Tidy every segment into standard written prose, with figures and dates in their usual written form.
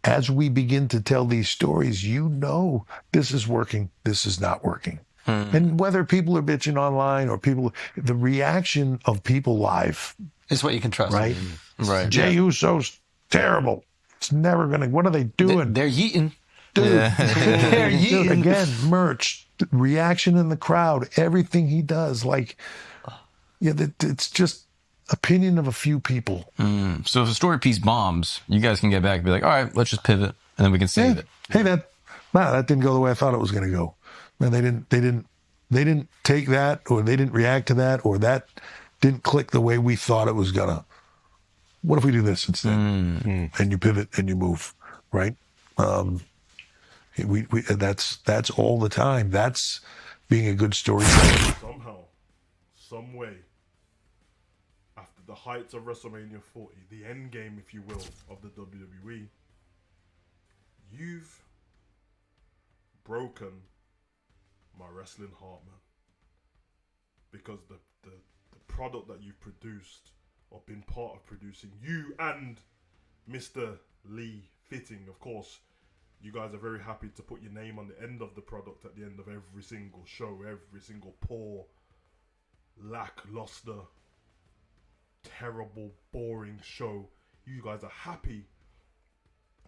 as we begin to tell these stories, this is working, this is not working. And whether people are bitching online or the reaction of people live is what you can trust. Right? Right. Jey Uso's terrible. It's never going to, what are they doing? They're yeeting. Dude, They're yeeting. Again, merch, reaction in the crowd, everything he does. Like, it's just opinion of a few people. So if a story piece bombs, you guys can get back and be like, all right, let's just pivot, and then we can save it. Hey, that didn't go the way I thought it was going to go. Man, they didn't take that, or they didn't react to that, or that didn't click the way we thought it was gonna. What if we do this instead? And you pivot and you move, right? That's all the time. That's being a good storyteller. Somehow, some way, after the heights of WrestleMania 40, the end game, if you will, of the WWE, you've broken my wrestling heart, man. Because the product that you've produced or been part of producing, you and Mr. Lee Fitting, of course, you guys are very happy to put your name on the end of the product at the end of every single show, every single poor, lackluster, terrible, boring show. You guys are happy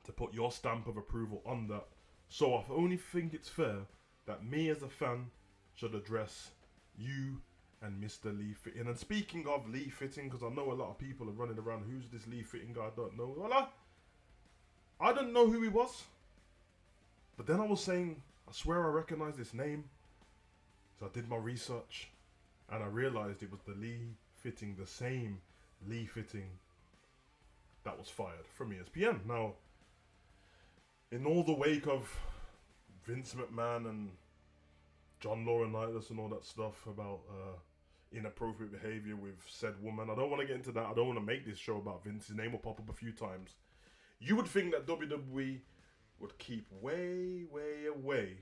to put your stamp of approval on that. So I only think it's fair that me as a fan should address you and Mr. Lee Fitting. And speaking of Lee Fitting, because I know a lot of people are running around, who's this Lee Fitting guy? I don't know. Well, I didn't know who he was. But then I was saying, I swear I recognize this name. So I did my research and I realized it was the Lee Fitting, the same Lee Fitting that was fired from ESPN. Now, in all the wake of Vince McMahon and John Laurinaitis and all that stuff about inappropriate behavior with said woman, I don't want to get into that. I don't want to make this show about Vince. His name will pop up a few times. You would think that WWE would keep way, way away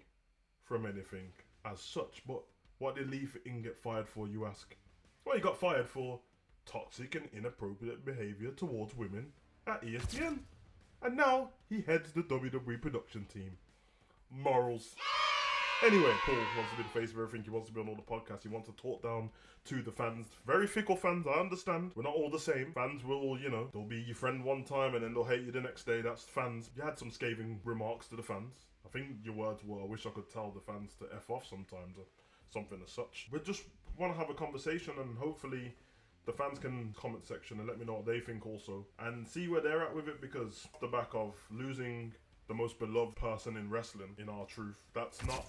from anything as such. But what did Lee Fitting get fired for, you ask? Well, he got fired for toxic and inappropriate behavior towards women at ESPN. And now he heads the WWE production team. Morals. Anyway, Paul wants to be the face of everything. He wants to be on all the podcasts. He wants to talk down to the fans. Very fickle fans, I understand. We're not all the same. Fans will, they'll be your friend one time and then they'll hate you the next day. That's fans. You had some scathing remarks to the fans. I think your words were, I wish I could tell the fans to F off sometimes or something as such. We just want to have a conversation and hopefully the fans can comment section and let me know what they think also. And see where they're at with it, because off the back of losing the most beloved person in wrestling in R-Truth, that's not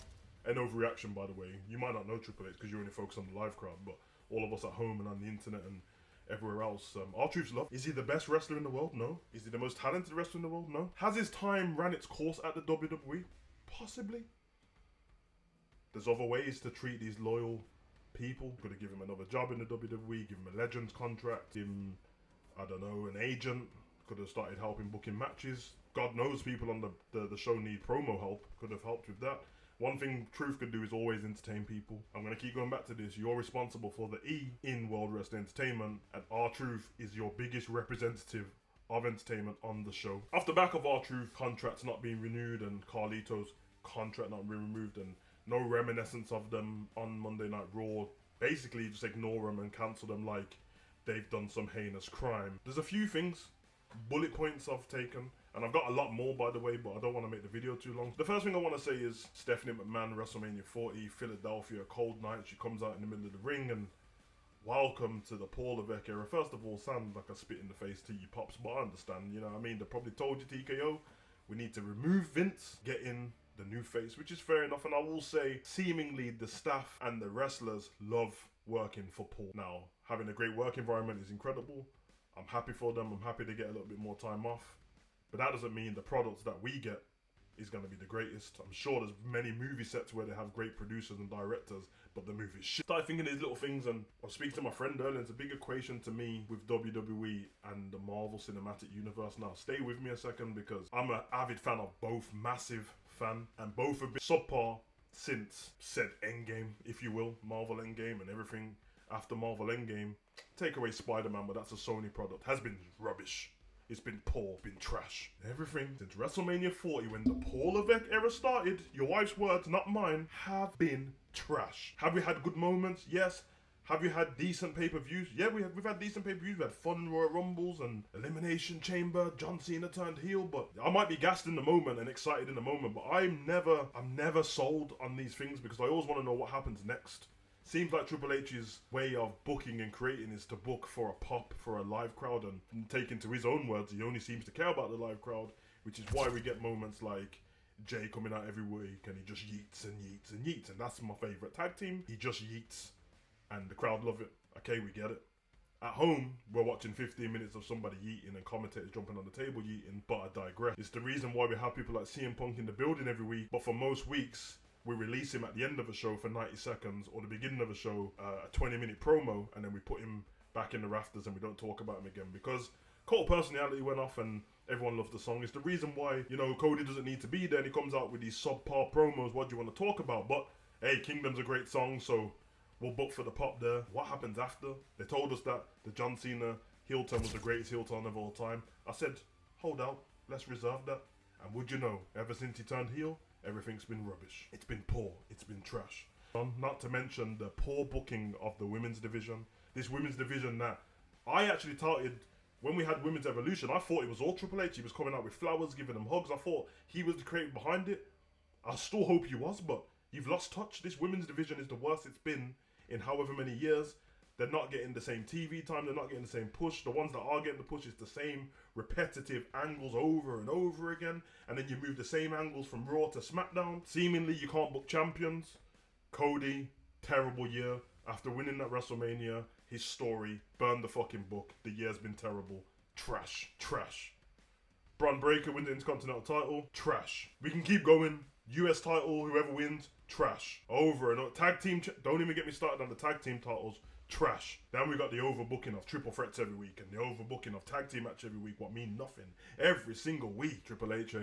an overreaction, by the way. You might not know Triple H because you only focus on the live crowd, but all of us at home and on the internet and everywhere else, R-Truth's loved. Is he the best wrestler in the world? No. Is he the most talented wrestler in the world? No. Has his time ran its course at the WWE? Possibly. There's other ways to treat these loyal people. Could have given him another job in the WWE, give him a Legends contract, give him, I don't know, an agent. Could have started helping booking matches. God knows people on the show need promo help. Could have helped with that. One thing Truth could do is always entertain people. I'm going to keep going back to this. You're responsible for the E in World Wrestling Entertainment, and R-Truth is your biggest representative of entertainment on the show. Off the back of R-Truth contracts not being renewed and Carlito's contract not being removed and no reminiscence of them on Monday Night Raw, basically just ignore them and cancel them like they've done some heinous crime. There's a few things, bullet points I've taken. And I've got a lot more, by the way, but I don't want to make the video too long. The first thing I want to say is Stephanie McMahon, WrestleMania 40, Philadelphia, cold night. She comes out in the middle of the ring and welcome to the Paul Levesque era. First of all, sounds like a spit in the face to you pops, but I understand, you know what I mean? They probably told you, TKO, we need to remove Vince, get in the new face, which is fair enough. And I will say, seemingly the staff and the wrestlers love working for Paul. Now, having a great work environment is incredible. I'm happy for them. I'm happy to get a little bit more time off. But that doesn't mean the products that we get is going to be the greatest. I'm sure there's many movie sets where they have great producers and directors, but the movie's shit. Started thinking these little things, and I was speaking to my friend earlier. It's a big equation to me with WWE and the Marvel Cinematic Universe. Now, stay with me a second because I'm an avid fan of both, massive fan, and both have been subpar since said Endgame, if you will, Marvel Endgame and everything after Marvel Endgame. Take away Spider-Man, but that's a Sony product, has been rubbish. It's been poor, been trash. Everything since WrestleMania 40, when the Paul Levesque era started, your wife's words, not mine, have been trash. Have we had good moments? Yes. Have you had decent pay-per-views? Yeah, we've had decent pay-per-views. We've had fun Royal Rumbles and Elimination Chamber. John Cena turned heel, but I might be gassed in the moment and excited in the moment, but I'm never sold on these things because I always want to know what happens next. Seems like Triple H's way of booking and creating is to book for a pop, for a live crowd, and taking to his own words, he only seems to care about the live crowd, which is why we get moments like Jay coming out every week and he just yeets and yeets and yeets, and that's my favourite tag team. He just yeets. And the crowd love it. Okay, we get it. At home, we're watching 15 minutes of somebody yeeting and commentators jumping on the table yeeting, but I digress. It's the reason why we have people like CM Punk in the building every week, but for most weeks, we release him at the end of a show for 90 seconds, or the beginning of a show, a 20-minute promo, and then we put him back in the rafters and we don't talk about him again, because Cult Personality went off and everyone loved the song. It's the reason why, you know, Cody doesn't need to be there and he comes out with these subpar promos. What do you want to talk about? But, hey, Kingdom's a great song, so we'll book for the pop there. What happens after? They told us that the John Cena heel turn was the greatest heel turn of all time. I said, hold out, let's reserve that. And would you know, ever since he turned heel, everything's been rubbish. It's been poor, it's been trash. Not to mention the poor booking of the women's division. This women's division that I actually touted when we had Women's Evolution. I thought it was all Triple H. He was coming out with flowers, giving them hugs. I thought he was the creator behind it. I still hope he was, but you've lost touch. This women's division is the worst it's been in however many years. They're not getting the same TV time, they're not getting the same push. The ones that are getting the push is the same repetitive angles over and over again, and then you move the same angles from Raw to SmackDown. Seemingly you can't book champions. Cody, terrible year. After winning that WrestleMania, his story, burned the fucking book. The year's been terrible. Trash. Trash. Braun Breaker wins the Intercontinental title. Trash. We can keep going. US title, whoever wins, trash. Over and over. Tag team, don't even get me started on the tag team titles, trash. Then we got the overbooking of triple threats every week and the overbooking of tag team match every week, what mean nothing. Every single week. Triple H,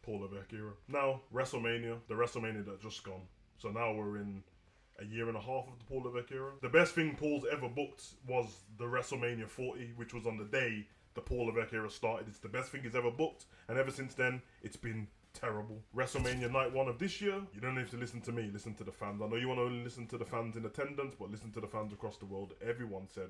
Paul Levesque era. Now, WrestleMania, the WrestleMania that just gone. So now we're in a year and a half of the Paul Levesque era. The best thing Paul's ever booked was the WrestleMania 40, which was on the day the Paul Levesque era started. It's the best thing he's ever booked, and ever since then, it's been terrible. WrestleMania night 1 of this year, you don't have to listen to me, listen to the fans. I know you want to only listen to the fans in attendance, but listen to the fans across the world. Everyone said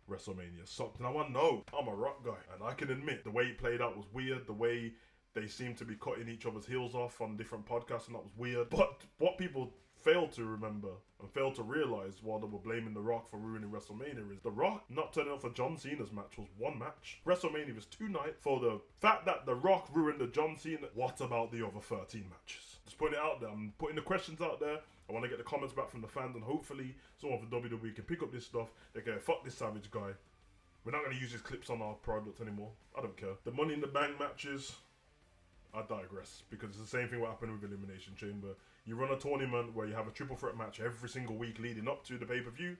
WrestleMania sucked. Now I know I'm a Rock guy, and I can admit the way it played out was weird. The way they seemed to be cutting each other's heels off on different podcasts, and that was weird. But what people failed to remember and failed to realise while they were blaming The Rock for ruining WrestleMania is The Rock not turning up for John Cena's match was one match. WrestleMania was 2 nights. For the fact that The Rock ruined the John Cena, what about the other 13 matches? Just putting it out there. I'm putting the questions out there. I want to get the comments back from the fans, and hopefully someone from WWE can pick up this stuff. They go, fuck this Savage guy. We're not going to use his clips on our product anymore. I don't care. The Money in the Bank matches, I digress, because it's the same thing what happened with Elimination Chamber. You run a tournament where you have a triple threat match every single week leading up to the pay-per-view,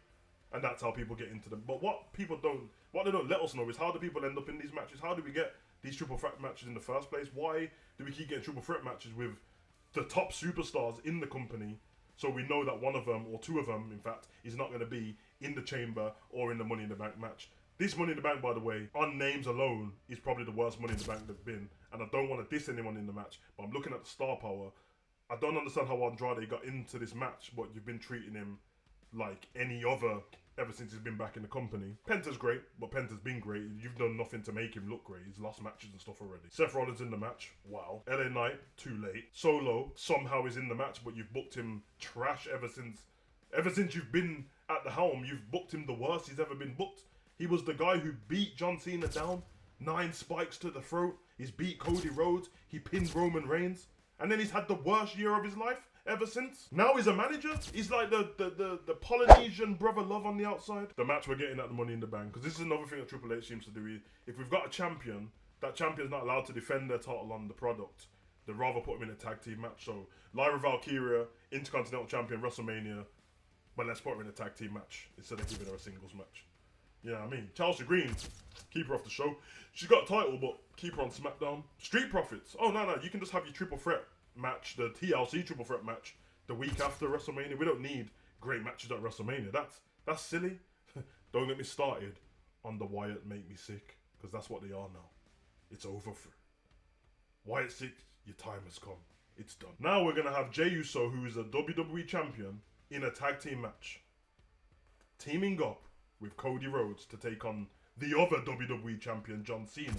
and that's how people get into them. But what they don't let us know is how do people end up in these matches? How do we get these triple threat matches in the first place? Why do we keep getting triple threat matches with the top superstars in the company? So we know that one of them, or 2 of them, in fact, is not going to be in the chamber or in the Money in the Bank match. This Money in the Bank, by the way, on names alone, is probably the worst Money in the Bank there's been. And I don't want to diss anyone in the match, but I'm looking at the star power. I don't understand how Andrade got into this match, but you've been treating him like any other ever since he's been back in the company. Penta's great, but Penta's been great. You've done nothing to make him look great. He's lost matches and stuff already. Seth Rollins in the match. Wow. LA Knight, too late. Solo somehow is in the match, but you've booked him trash ever since you've been at the helm. You've booked him the worst he's ever been booked. He was the guy who beat John Cena down. 9 spikes to the throat. He's beat Cody Rhodes. He pinned Roman Reigns. And then he's had the worst year of his life ever since. Now he's a manager. He's like the Polynesian brother love on the outside. The match we're getting at the Money in the Bank, because this is another thing that Triple H seems to do. If we've got a champion, that champion's not allowed to defend their title on the product. They'd rather put him in a tag team match. So Lyra Valkyria, Intercontinental Champion, WrestleMania, but let's put her in a tag team match instead of giving her a singles match. You know what I mean? Chelsea Green, keep her off the show. She's got a title, but keep her on SmackDown. Street Profits. Oh, no. You can just have your triple threat match, the TLC triple threat match, the week after WrestleMania. We don't need great matches at WrestleMania. That's silly. Don't get me started on the Wyatt make me sick, because that's what they are now. It's over for Wyatt Six. Your time has come. It's done. Now we're gonna have Jey Uso, who is a WWE champion, in a tag team match, teaming up with Cody Rhodes to take on the other WWE champion, John Cena,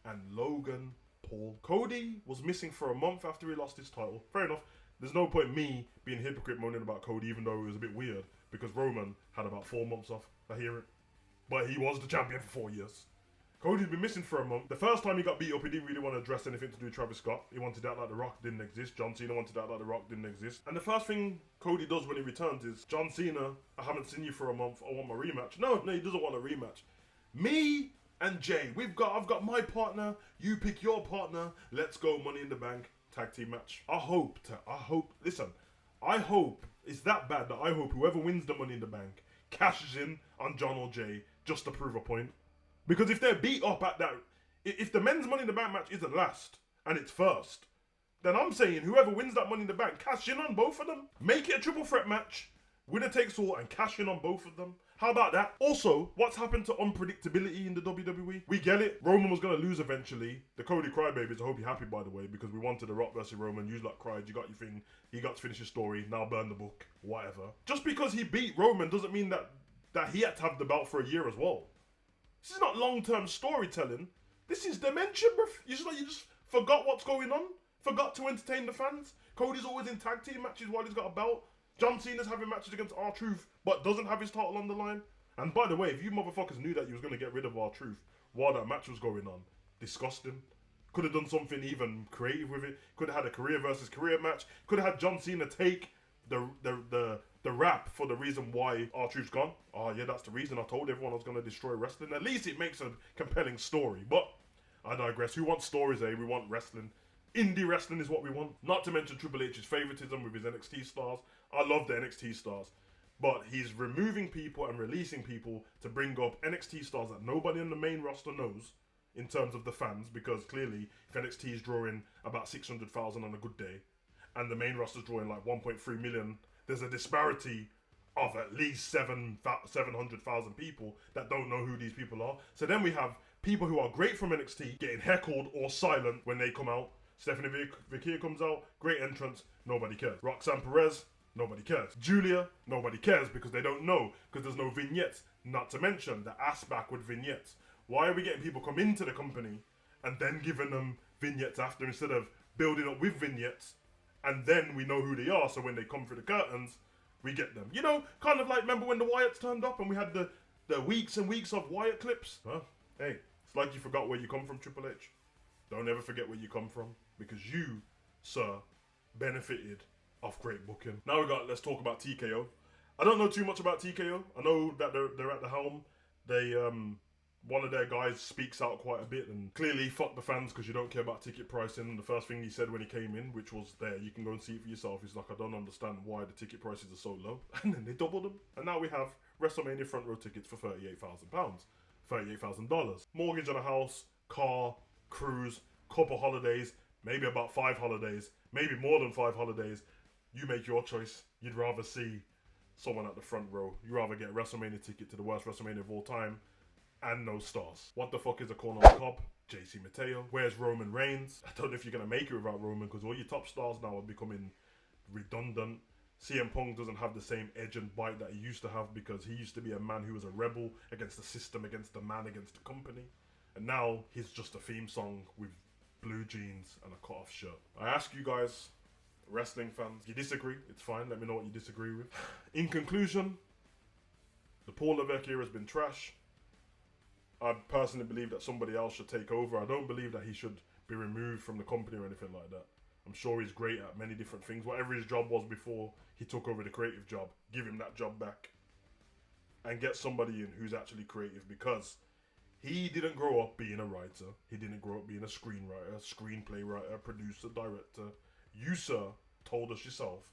and Logan Paul. Cody was missing for a month after he lost his title. Fair enough. There's no point me being a hypocrite moaning about Cody, even though it was a bit weird, because Roman had about 4 months off. I hear it. But he was the champion for 4 years. Cody's been missing for a month. The first time he got beat up, he didn't really want to address anything to do with Travis Scott. He wanted to act like The Rock didn't exist. John Cena wanted to act like The Rock didn't exist. And the first thing Cody does when he returns is, John Cena, I haven't seen you for a month. I want my rematch. No, he doesn't want a rematch. Me and Jay, I've got my partner. You pick your partner. Let's go Money in the Bank tag team match. I hope it's that bad that I hope whoever wins the Money in the Bank cashes in on John or Jay just to prove a point. Because if they're beat up at that, if the men's Money in the Bank match isn't last and it's first, then I'm saying whoever wins that Money in the Bank, cash in on both of them. Make it a triple threat match, winner takes all, and cash in on both of them. How about that? Also, what's happened to unpredictability in the WWE? We get it. Roman was going to lose eventually. The Cody Crybabies, I hope you're happy, by the way, because we wanted The Rock versus Roman. You lot cried. You got your thing. He got to finish his story. Now burn the book. Whatever. Just because he beat Roman doesn't mean that he had to have the belt for a year as well. This is not long-term storytelling. This is dementia, bruv. You just forgot what's going on. Forgot to entertain the fans. Cody's always in tag team matches while he's got a belt. John Cena's having matches against R-Truth, but doesn't have his title on the line. And by the way, if you motherfuckers knew that you was going to get rid of R-Truth while that match was going on, disgusting. Could have done something even creative with it. Could have had a career versus career match. Could have had John Cena take the rap for the reason why R-Truth's gone. Oh yeah, that's the reason I told everyone I was going to destroy wrestling. At least it makes a compelling story. But I digress. Who wants stories, eh? We want wrestling. Indie wrestling is what we want. Not to mention Triple H's favoritism with his NXT stars. I love the NXT stars. But he's removing people and releasing people to bring up NXT stars that nobody on the main roster knows in terms of the fans, because clearly if NXT is drawing about 600,000 on a good day and the main roster's drawing like 1.3 million, there's a disparity of at least 700,000 people that don't know who these people are. So then we have people who are great from NXT getting heckled or silent when they come out. Stephanie Vicky comes out, great entrance, nobody cares. Roxanne Perez, nobody cares. Julia, nobody cares because they don't know, because there's no vignettes. Not to mention the ass backward vignettes. Why are we getting people come into the company and then giving them vignettes after, instead of building up with vignettes and then we know who they are, so when they come through the curtains, we get them. You know, kind of like, remember when the Wyatts turned up and we had the weeks and weeks of Wyatt clips? Huh? Hey, it's like you forgot where you come from, Triple H. Don't ever forget where you come from, because you, sir, benefited off great booking. Now let's talk about TKO. I don't know too much about TKO. I know that they're at the helm. They one of their guys speaks out quite a bit and clearly fuck the fans because you don't care about ticket pricing. And the first thing he said when he came in, which was there, you can go and see it for yourself, he's like, I don't understand why the ticket prices are so low. And then they doubled them. And now we have WrestleMania front row tickets for £38,000. $38,000. Mortgage on a house, car, cruise, couple holidays, maybe about 5 holidays, maybe more than 5 holidays. You make your choice. You'd rather see someone at the front row. You'd rather get a WrestleMania ticket to the worst WrestleMania of all time and no stars. What the fuck is a corner on the cob? JC Mateo. Where's Roman Reigns? I don't know if you're going to make it without Roman, because all your top stars now are becoming redundant. CM Punk doesn't have the same edge and bite that he used to have, because he used to be a man who was a rebel against the system, against the man, against the company. And now he's just a theme song with blue jeans and a cut-off shirt. I ask you guys, wrestling fans, you disagree, it's fine, let me know what you disagree with. In conclusion, the Paul Levesque era has been trash. I personally believe that somebody else should take over. I don't believe that he should be removed from the company or anything like that. I'm sure he's great at many different things. Whatever his job was before he took over the creative job, give him that job back. And get somebody in who's actually creative, because he didn't grow up being a writer. He didn't grow up being a screenwriter, screenplay writer, producer, director. You, sir, told us yourself,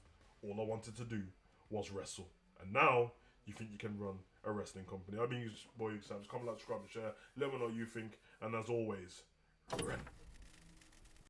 all I wanted to do was wrestle. And now, you think you can run a wrestling company. I've been your boy, Sam. Just comment, like, subscribe, and share. Let me know what you think. And as always, run.